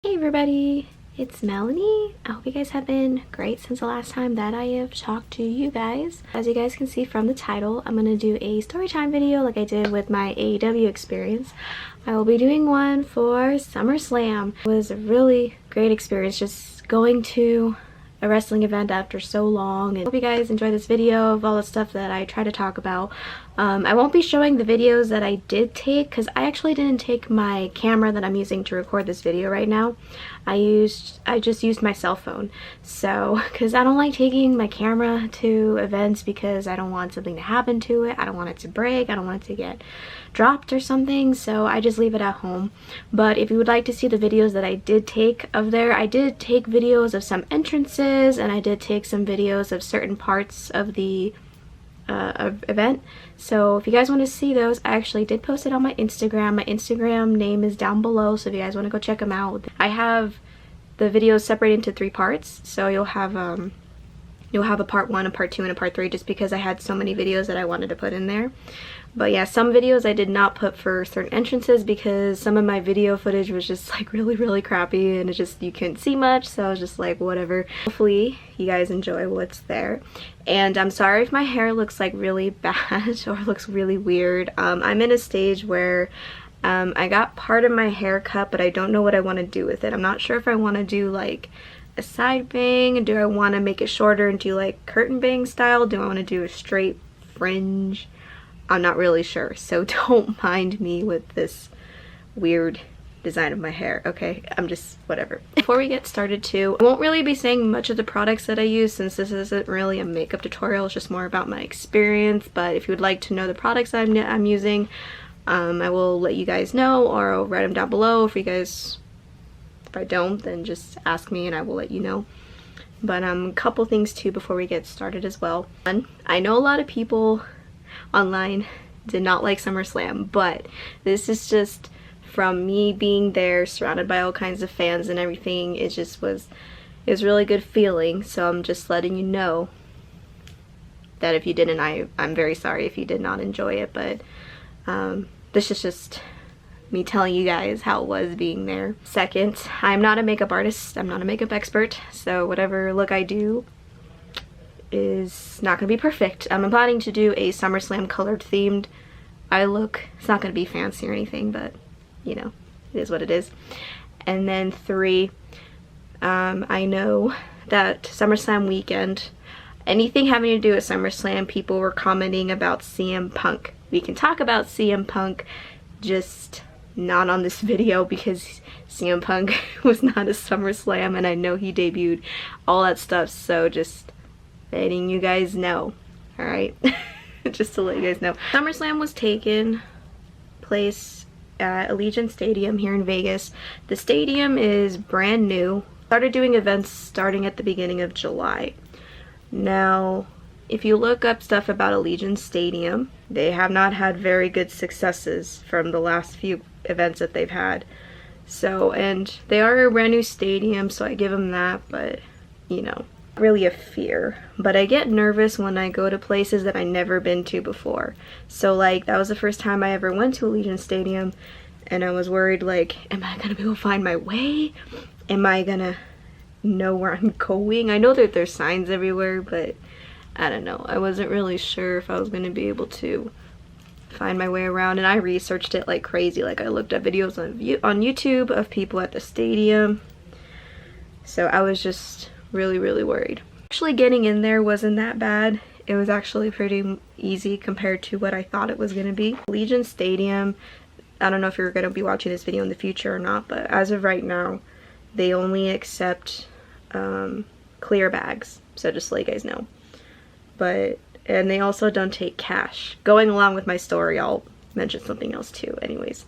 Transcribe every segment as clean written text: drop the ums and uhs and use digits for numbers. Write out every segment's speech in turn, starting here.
Hey everybody, it's Melanie. I hope you guys have been great since the last time that I have talked to you guys. As you guys can see from the title, I'm going to do a story time video like I did with my AEW experience. I will be doing one for SummerSlam. It was a really great experience just going to a wrestling event after so long, and I hope you guys enjoy this video of all the stuff that I try to talk about. I won't be showing the videos that I did take because I actually didn't take my camera that I'm using to record this video right now. I just used my cell phone, so because I don't like taking my camera to events because I don't want something to happen to it. I don't want it to break. I don't want it to get dropped or something, so I just leave it at home. But if you would like to see the videos that I did take of there, I did take videos of some entrances and I did take some videos of certain parts of the event. So if you guys want to see those, I actually did post it on my Instagram. My Instagram name is down below, so if you guys want to go check them out. I have the videos separated into 3 parts, so you'll have a part 1, a part 2, and a part 3, just because I had so many videos that I wanted to put in there. But yeah, some videos I did not put for certain entrances because some of my video footage was just like really crappy and it just, you couldn't see much, so I was just like, whatever. Hopefully you guys enjoy what's there. And I'm sorry if my hair looks like really bad or looks really weird. I'm in a stage where I got part of my hair cut, but I don't know what I want to do with it. I'm not sure if I want to do like a side bang. Do I want to make it shorter and do like curtain bang style? Do I want to do a straight fringe? I'm not really sure, so don't mind me with this weird design of my hair, okay? I'm just whatever. Before we get started too, I won't really be saying much of the products that I use since this isn't really a makeup tutorial. It's just more about my experience. But if you would like to know the products I'm using, I will let you guys know, or I'll write them down below. If I don't, then just ask me and I will let you know. But a couple things too before we get started as well. I know a lot of people online did not like SummerSlam, but this is just from me being there surrounded by all kinds of fans and everything. It was really good feeling, so I'm just letting you know that if you didn't, I'm very sorry if you did not enjoy it. But this is just me telling you guys how it was being there. Second, I'm not a makeup artist, I'm not a makeup expert, so whatever look I do is not gonna be perfect. I'm planning to do a SummerSlam colored themed eye look. It's not gonna be fancy or anything, but you know, it is what it is. And then 3, I know that SummerSlam weekend, anything having to do with SummerSlam, people were commenting about CM Punk. We can talk about CM Punk, just not on this video because CM Punk was not a SummerSlam and I know he debuted, all that stuff, so just letting you guys know, alright? Just to let you guys know. SummerSlam was taking place at Allegiant Stadium here in Vegas. The stadium is brand new. Started doing events starting at the beginning of July. Now, if you look up stuff about Allegiant Stadium, they have not had very good successes from the last few events that they've had. So, and they are a brand new stadium, so I give them that, but you know, really a fear. But I get nervous when I go to places that I've never been to before. So like, that was the first time I ever went to Allegiant Stadium, and I was worried like, am I gonna be able to find my way? Am I gonna know where I'm going? I know that there's signs everywhere, but I don't know. I wasn't really sure if I was gonna be able to find my way around, and I researched it like crazy. Like, I looked up videos on YouTube of people at the stadium, so I was just really worried. Actually getting in there wasn't that bad. It was actually pretty easy compared to what I thought it was gonna be. Allegiant Stadium, I don't know if you're gonna be watching this video in the future or not, but as of right now, they only accept clear bags, so just to let you guys know. And they also don't take cash. Going along with my story, I'll mention something else too anyways.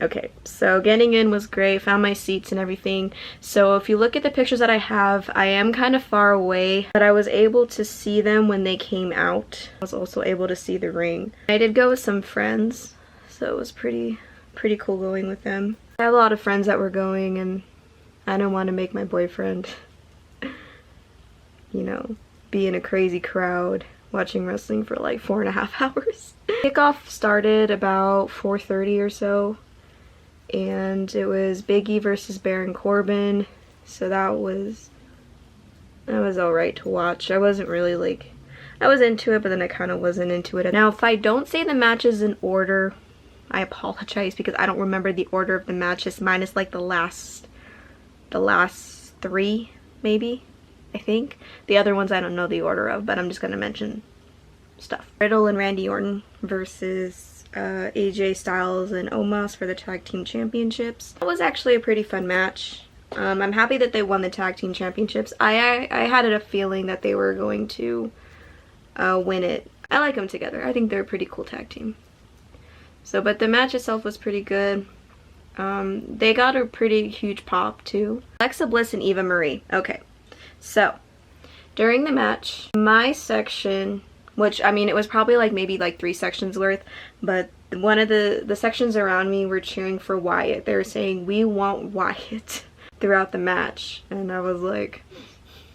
Okay, so getting in was great, found my seats and everything. So if you look at the pictures that I have, I am kind of far away, but I was able to see them when they came out. I was also able to see the ring. I did go with some friends, so it was pretty cool going with them. I have a lot of friends that were going, and I don't want to make my boyfriend, you know, be in a crazy crowd watching wrestling for like 4.5 hours. Kickoff started about 4:30 or so. and it was Big E versus Baron Corbin, so that was alright to watch. I wasn't really like, I was into it, but then I kind of wasn't into it. Now, if I don't say the matches in order, I apologize, because I don't remember the order of the matches, minus like the last 3, maybe, I think. The other ones I don't know the order of, but I'm just gonna mention stuff. Riddle and Randy Orton versus AJ Styles and Omos for the tag team championships. That was actually a pretty fun match. I'm happy that they won the tag team championships. I had a feeling that they were going to win it. I like them together. I think they're a pretty cool tag team. So, but the match itself was pretty good. They got a pretty huge pop too. Alexa Bliss and Eva Marie. Okay, so during the match, my section, which I mean it was probably like maybe like 3 sections worth, but one of the sections around me were cheering for Wyatt. They were saying, "We want Wyatt," throughout the match, and I was like,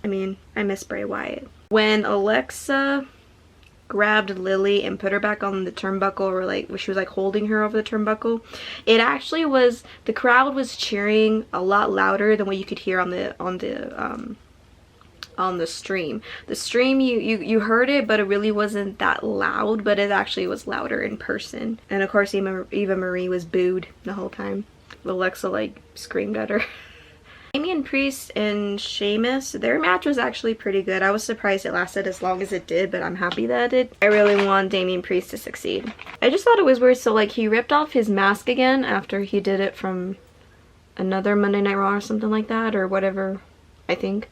I mean, I miss Bray Wyatt. When Alexa grabbed Lily and put her back on the turnbuckle, or like she was like holding her over the turnbuckle, it actually was, the crowd was cheering a lot louder than what you could hear on the stream. The stream, you heard it, but it really wasn't that loud, but it actually was louder in person. And of course Eva Marie was booed the whole time. Alexa like screamed at her. Damian Priest and Sheamus, their match was actually pretty good. I was surprised it lasted as long as it did, but I'm happy that it did. I really want Damian Priest to succeed. I just thought it was weird. So like he ripped off his mask again after he did it from another Monday Night Raw or something like that, or whatever, I think.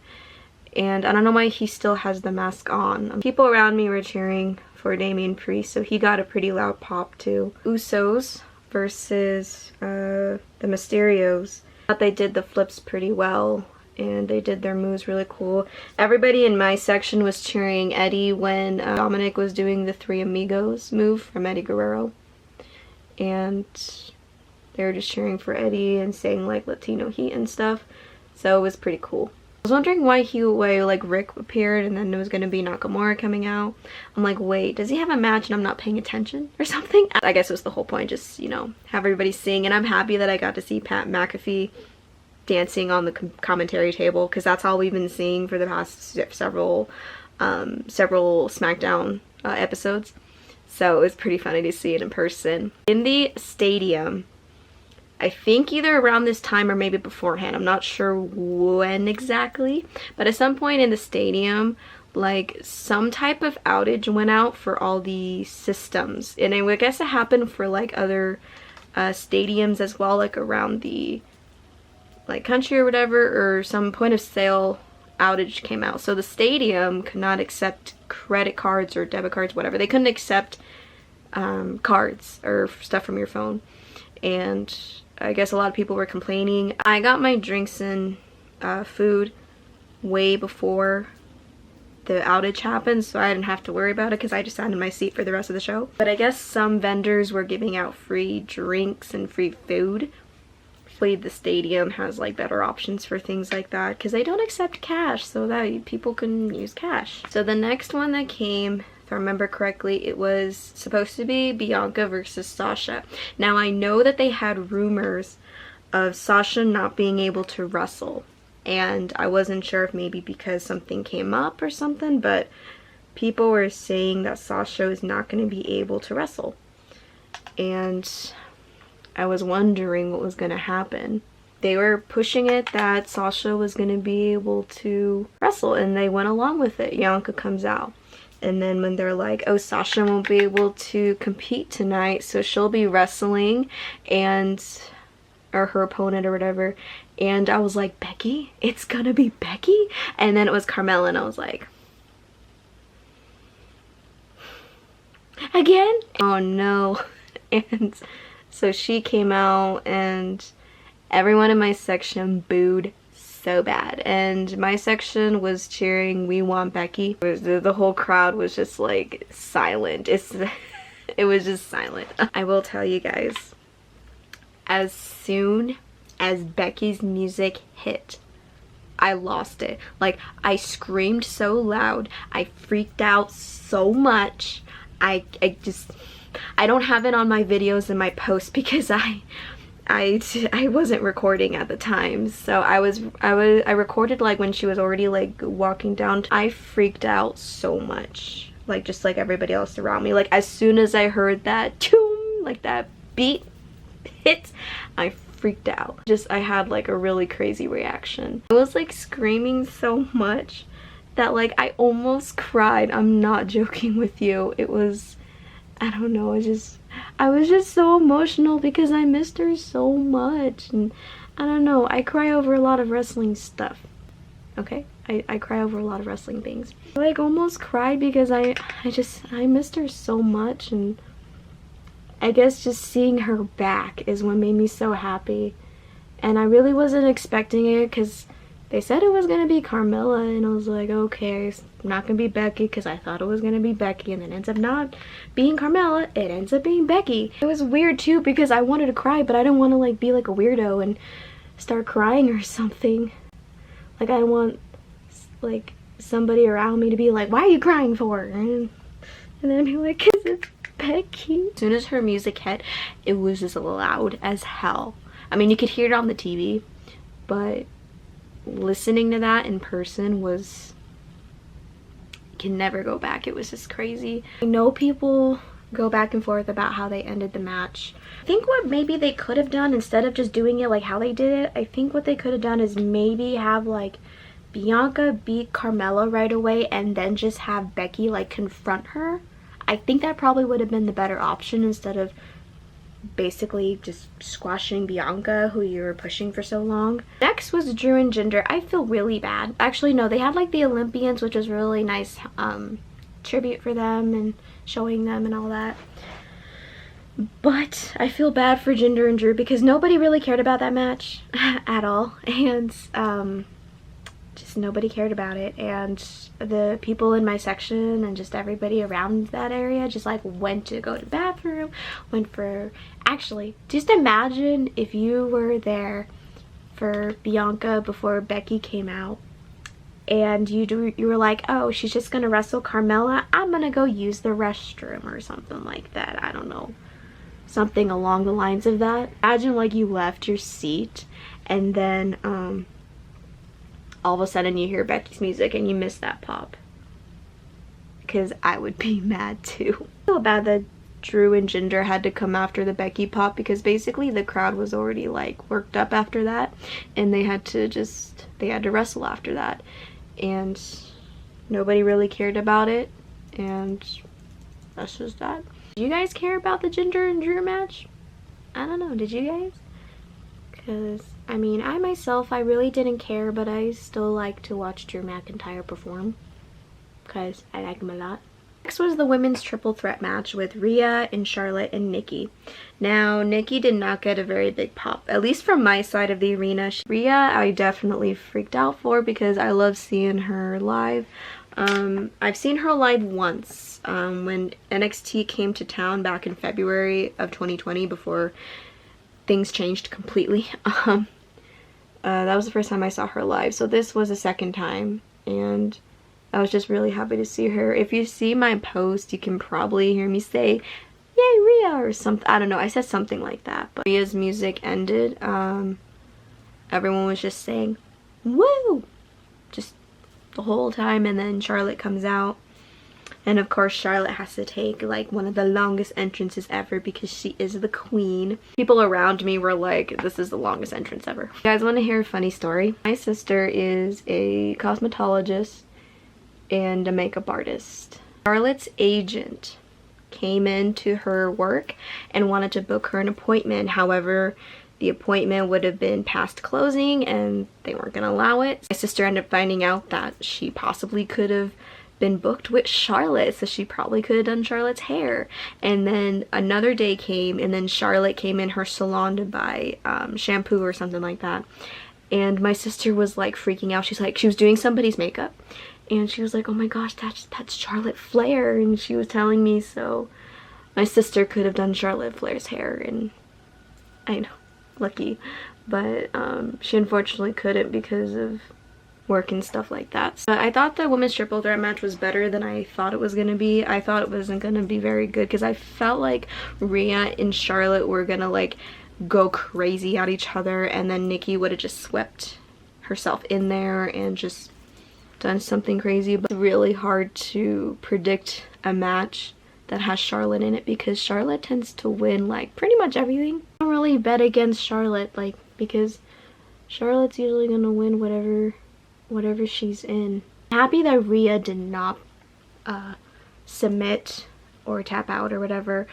And I don't know why he still has the mask on. People around me were cheering for Damian Priest, so he got a pretty loud pop too. Usos versus the Mysterios. I thought they did the flips pretty well, and they did their moves really cool. Everybody in my section was cheering Eddie when Dominik was doing the Three Amigos move from Eddie Guerrero, and they were just cheering for Eddie and saying like Latino heat and stuff, so it was pretty cool. I was wondering why like Rick appeared and then it was gonna be Nakamura coming out. I'm like, wait, does he have a match and I'm not paying attention or something? I guess it was the whole point, just, you know, have everybody sing. And I'm happy that I got to see Pat McAfee dancing on the commentary table, because that's all we've been seeing for the past several SmackDown episodes. So it was pretty funny to see it in person. In the stadium, I think either around this time or maybe beforehand, I'm not sure when exactly, but at some point in the stadium, like some type of outage went out for all the systems, and I guess it happened for like other stadiums as well, like around the like country or whatever, or some point of sale outage came out. So the stadium could not accept credit cards or debit cards, whatever. They couldn't accept cards or stuff from your phone, and I guess a lot of people were complaining. I got my drinks and food way before the outage happened, so I didn't have to worry about it because I just sat in my seat for the rest of the show. But I guess some vendors were giving out free drinks and free food. Hopefully the stadium has like better options for things like that, because they don't accept cash, so that people can use cash. So the next one that came, if I remember correctly, it was supposed to be Bianca versus Sasha. Now I know that they had rumors of Sasha not being able to wrestle, and I wasn't sure if maybe because something came up or something, but people were saying that Sasha is not going to be able to wrestle, and I was wondering what was going to happen. They were pushing it that Sasha was going to be able to wrestle, and they went along with it. Bianca comes out. And then when they're like, oh, Sasha won't be able to compete tonight, so she'll be wrestling, and or her opponent or whatever. And I was like, Becky? It's gonna be Becky? And then it was Carmella, and I was like, again? Oh no. And so she came out, and everyone in my section booed so bad, and my section was cheering, we want Becky. The whole crowd was just like silent. It was just silent. I will tell you guys, as soon as Becky's music hit, I lost it. Like, I screamed so loud, I freaked out so much. I don't have it on my videos and my posts because I I wasn't recording at the time, so I recorded like when she was already like walking down. I freaked out so much, like just like everybody else around me. Like as soon as I heard that toom, like that beat hit, I freaked out. I had like a really crazy reaction. I was like screaming so much that like I almost cried. I'm not joking with you. It was, I don't know, I was just so emotional because I missed her so much. And I don't know, I cry over a lot of wrestling stuff, okay? I cry over a lot of wrestling things. I like almost cried because I missed her so much, and I guess just seeing her back is what made me so happy. And I really wasn't expecting it because they said it was going to be Carmella, and I was like, okay, it's not going to be Becky, because I thought it was going to be Becky, and then it ends up not being Carmella, it ends up being Becky. It was weird too because I wanted to cry, but I didn't want to like be like a weirdo and start crying or something. Like I don't want like somebody around me to be like, why are you crying for? And then be like, because it's Becky. As soon as her music hit, it was just loud as hell. I mean, you could hear it on the TV, but listening to that in person was, can never go back. It was just crazy. I know people go back and forth about how they ended the match. I think what maybe they could have done, instead of just doing it like how they did it, I think what they could have done is maybe have like Bianca beat Carmella right away and then just have Becky like confront her. I think that probably would have been the better option, instead of basically just squashing Bianca, who you were pushing for so long. Next was Drew and Jinder. I feel really bad. Actually, no, they had like the Olympians, which was really nice tribute for them and showing them and all that. But I feel bad for Jinder and Drew because nobody really cared about that match at all. And just nobody cared about it. And the people in my section and just everybody around that area just like went to go to the bathroom, went for, actually, just imagine if you were there for Bianca before Becky came out and you were like, oh, she's just gonna wrestle Carmella, I'm gonna go use the restroom or something like that. I don't know, something along the lines of that. Imagine like you left your seat and then all of a sudden you hear Becky's music and you miss that pop. Because I would be mad too. I feel bad that Drew and Jinder had to come after the Becky pop, because basically the crowd was already like worked up after that, and they had to wrestle after that, and nobody really cared about it, and that's just that. Do you guys care about the Jinder and Drew match? I don't know, did you guys? Because I mean, I myself, I really didn't care, but I still like to watch Drew McIntyre perform because I like him a lot. Next was the women's triple threat match with Rhea and Charlotte and Nikki. Now, Nikki did not get a very big pop, at least from my side of the arena. Rhea, I definitely freaked out for because I love seeing her live. I've seen her live once when NXT came to town back in February of 2020 before things changed completely. That was the first time I saw her live, so this was the second time, and I was just really happy to see her. If you see my post, you can probably hear me say, yay Rhea, or something. I don't know, I said something like that. But Rhea's music ended. Everyone was just saying, woo, just the whole time, and then Charlotte comes out. And of course Charlotte has to take like one of the longest entrances ever because she is the queen. People around me were like, this is the longest entrance ever. You guys want to hear a funny story? My sister is a cosmetologist and a makeup artist. Charlotte's agent came into her work and wanted to book her an appointment. However, the appointment would have been past closing and they weren't going to allow it. My sister ended up finding out that she possibly could have been booked with Charlotte, so she probably could have done Charlotte's hair. And then another day came, and then Charlotte came in her salon to buy shampoo or something like that, and my sister was like freaking out. She's like, she was doing somebody's makeup and she was like, oh my gosh, that's Charlotte Flair, and she was telling me, so my sister could have done Charlotte Flair's hair, and I know, lucky, but she unfortunately couldn't because of work and stuff like that. But I thought the women's triple threat match was better than I thought it was gonna be. I thought it wasn't gonna be very good because I felt like Rhea and Charlotte were gonna like go crazy at each other, and then Nikki would have just swept herself in there and just done something crazy. But it's really hard to predict a match that has Charlotte in it because Charlotte tends to win like pretty much everything. I don't really bet against Charlotte, like, because Charlotte's usually gonna win whatever she's in. I'm happy that Rhea did not submit or tap out or whatever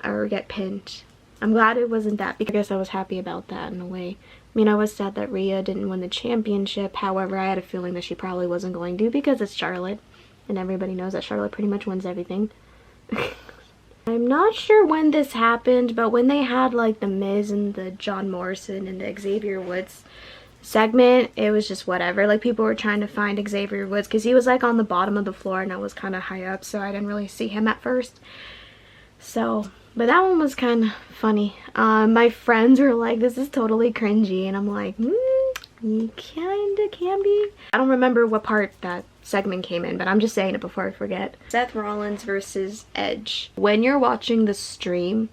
or get pinned. I'm glad it wasn't that, because I guess I was happy about that in a way. I mean, I was sad that Rhea didn't win the championship. However, I had a feeling that she probably wasn't going to, because it's Charlotte and everybody knows that Charlotte pretty much wins everything. I'm not sure when this happened, but when they had like the Miz and the John Morrison and the Xavier Woods segment, it was just whatever. Like, people were trying to find Xavier Woods because he was like on the bottom of the floor and I was kind of high up, so I didn't really see him at first. So, but that one was kind of funny. My friends were like, this is totally cringy, and I'm like, you kinda can be. I don't remember what part that segment came in, but I'm just saying it before I forget. Seth Rollins versus Edge. When you're watching the stream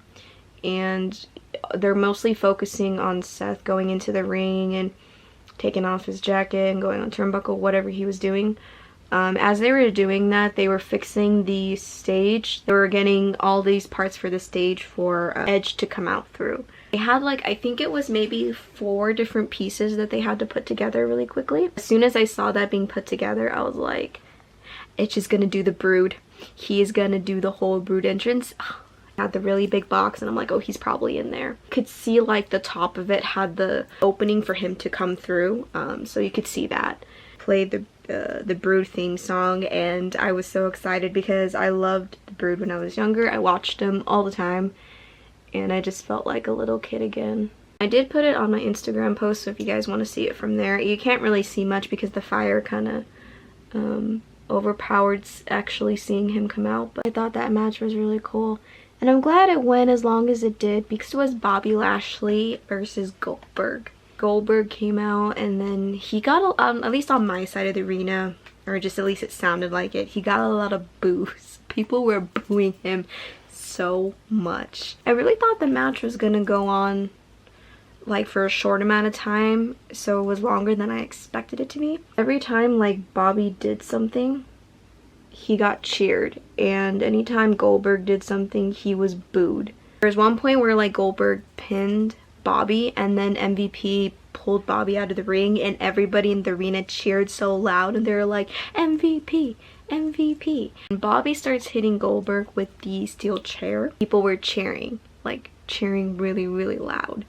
and they're mostly focusing on Seth going into the ring and taking off his jacket and going on turnbuckle, whatever he was doing, as they were doing that, they were fixing the stage. They were getting all these parts for the stage for Edge to come out through. They had like, I think it was maybe 4 different pieces that they had to put together really quickly. As soon as I saw that being put together, I was like, Edge is gonna do the Brood. He is gonna do the whole Brood entrance. Had the really big box, and I'm like, oh, he's probably in there. Could see like the top of it had the opening for him to come through, so you could see that. Played the Brood theme song, and I was so excited because I loved the Brood when I was younger. I watched them all the time, and I just felt like a little kid again. I did put it on my Instagram post, so if you guys want to see it from there. You can't really see much because the fire kind of overpowered actually seeing him come out, but I thought that match was really cool. And I'm glad it went as long as it did, because it was Bobby Lashley versus Goldberg. Goldberg came out, and then he got, at least on my side of the arena, or just at least it sounded like it, he got a lot of boos. People were booing him so much. I really thought the match was gonna go on like for a short amount of time, so it was longer than I expected it to be. Every time like Bobby did something, he got cheered, and anytime Goldberg did something, he was booed. There was one point where like Goldberg pinned Bobby, and then MVP pulled Bobby out of the ring, and everybody in the arena cheered so loud, and they were like, MVP, MVP. And Bobby starts hitting Goldberg with the steel chair. People were cheering, like cheering really, really loud.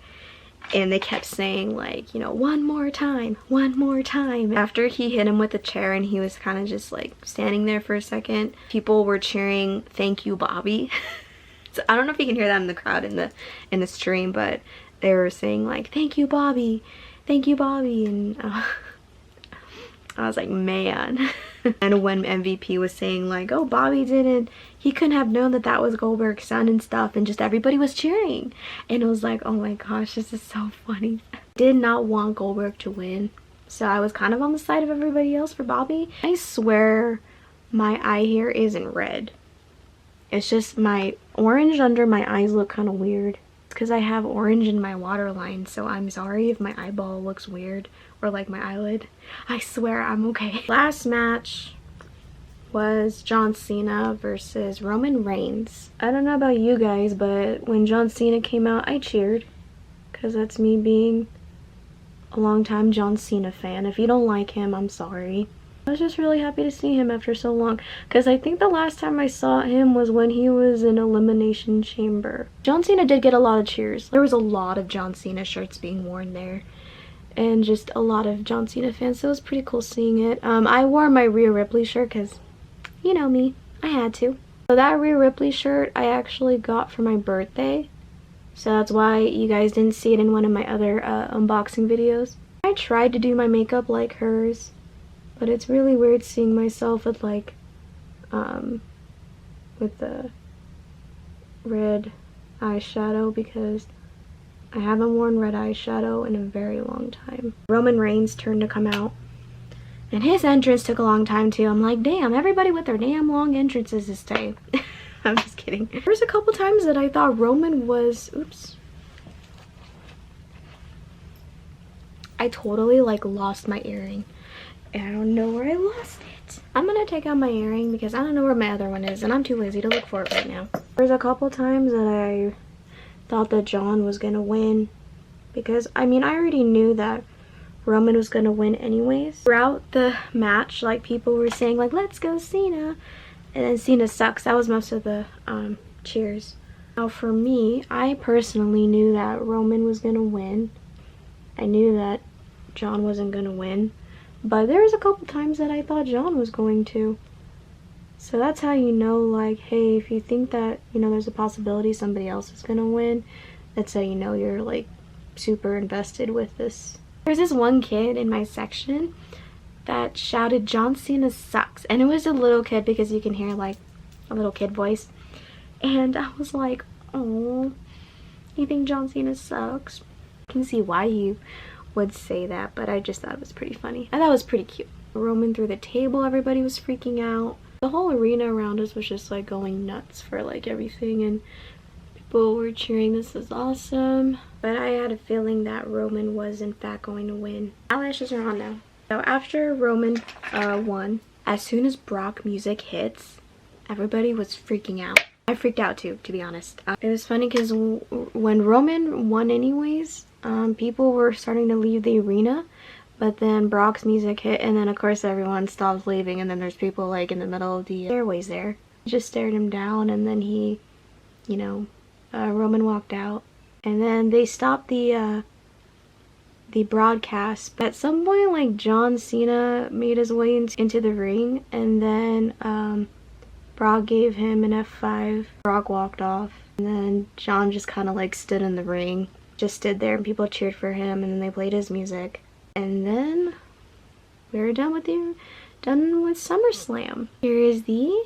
And they kept saying like, you know, one more time, one more time. After he hit him with the chair and he was kind of just like standing there for a second, people were cheering, thank you, Bobby. So I don't know if you can hear that in the crowd in the stream, but they were saying like, thank you, Bobby, thank you, Bobby. And I was like, man. And when MVP was saying like, oh, Bobby he couldn't have known that that was Goldberg's son and stuff, and just everybody was cheering, and it was like, oh my gosh, this is so funny. Did not want Goldberg to win, so I was kind of on the side of everybody else for Bobby. I swear my eye here isn't red. It's just my orange under my eyes look kind of weird. It's because I have orange in my waterline, so I'm sorry if my eyeball looks weird, or like my eyelid. I swear I'm okay. Last match was John Cena versus Roman Reigns. I don't know about you guys, but when John Cena came out, I cheered, because that's me being a longtime John Cena fan. If you don't like him, I'm sorry. I was just really happy to see him after so long, because I think the last time I saw him was when he was in Elimination Chamber. John Cena did get a lot of cheers. There was a lot of John Cena shirts being worn there, and just a lot of John Cena fans, so it was pretty cool seeing it. I wore my Rhea Ripley shirt because, you know me, I had to. So that Rhea Ripley shirt I actually got for my birthday, so that's why you guys didn't see it in one of my other unboxing videos. I tried to do my makeup like hers, but it's really weird seeing myself with like, with the red eyeshadow, because I haven't worn red eyeshadow in a very long time. Roman Reigns' turn to come out, and his entrance took a long time too. I'm like, damn, everybody with their damn long entrances this day. I'm just kidding. There's a couple times that I thought Roman was, oops. I totally like lost my earring. And I don't know where I lost it. I'm gonna take out my earring because I don't know where my other one is and I'm too lazy to look for it right now. There's a couple times that I thought that John was gonna win because, I mean, I already knew that Roman was gonna win anyways. Throughout the match, like, people were saying like, let's go Cena, and then Cena sucks. That was most of the cheers. Now for me, I personally knew that Roman was gonna win. I knew that John wasn't gonna win. But there was a couple times that I thought John was going to. So that's how you know, like, hey, if you think that, you know, there's a possibility somebody else is gonna win, that's how you know you're, like, super invested with this. There's this one kid in my section that shouted, John Cena sucks. And it was a little kid because you can hear, like, a little kid voice. And I was like, oh, you think John Cena sucks? I can see why you would say that, but I just thought it was pretty funny. I thought it was pretty cute. Roman through the table, everybody was freaking out. The whole arena around us was just like going nuts for like everything, and people were cheering, this is awesome. But I had a feeling that Roman was in fact going to win. Eyelashes are on now. So after Roman won, as soon as Brock music hits, everybody was freaking out. I freaked out too, to be honest. It was funny because when Roman won anyways, people were starting to leave the arena, but then Brock's music hit, and then of course everyone stopped leaving, and then there's people like in the middle of the stairways there. Just stared him down, and then he, you know, Roman walked out, and then they stopped the broadcast. But at some point, like, John Cena made his way into the ring, and then Brock gave him an F5. Brock walked off, and then John just kind of like stood in the ring. Just stood there and people cheered for him, and then they played his music, and then we were done with SummerSlam. Here is the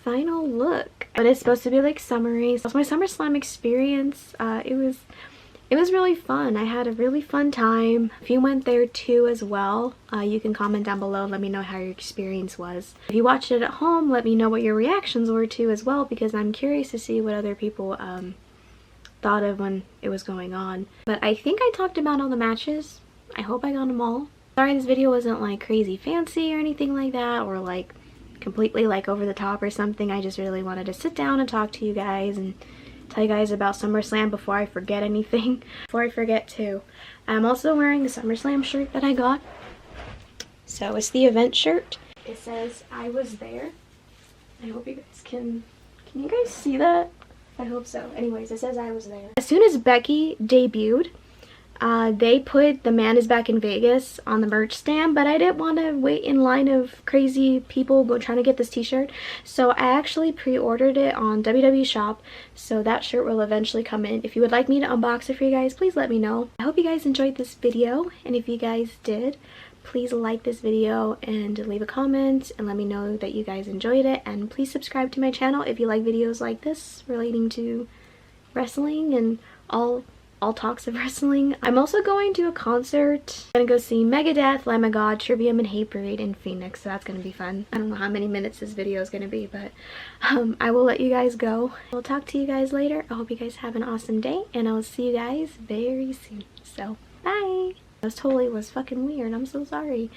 final look. But it's supposed to be like summery. So my SummerSlam experience, it was really fun. I had a really fun time. If you went there too as well, you can comment down below, let me know how your experience was. If you watched it at home, let me know what your reactions were too as well, because I'm curious to see what other people thought of when it was going on. But I think I talked about all the matches. I hope I got them all. Sorry this video wasn't like crazy fancy or anything like that, or like completely like over the top or something. I just really wanted to sit down and talk to you guys and tell you guys about SummerSlam before I forget anything. Before I forget too, I'm also wearing the SummerSlam shirt that I got. So it's the event shirt. It says I was there. I hope you guys can you guys see that? I hope so. Anyways, it says I was there. As soon as Becky debuted, they put the Man Is Back in Vegas on the merch stand, but I didn't want to wait in line of crazy people trying to get this t-shirt. So I actually pre-ordered it on WWE Shop, so that shirt will eventually come in. If you would like me to unbox it for you guys, please let me know. I hope you guys enjoyed this video, and if you guys did, please like this video and leave a comment and let me know that you guys enjoyed it, and please subscribe to my channel if you like videos like this relating to wrestling and all talks of wrestling. I'm also going to a concert. I'm gonna go see Megadeth, Lamb of God, Trivium, and Hate Parade in Phoenix, so that's gonna be fun. I don't know how many minutes this video is gonna be, but I will let you guys go. I'll talk to you guys later. I hope you guys have an awesome day, and I'll see you guys very soon. So bye. This totally was fucking weird. I'm so sorry.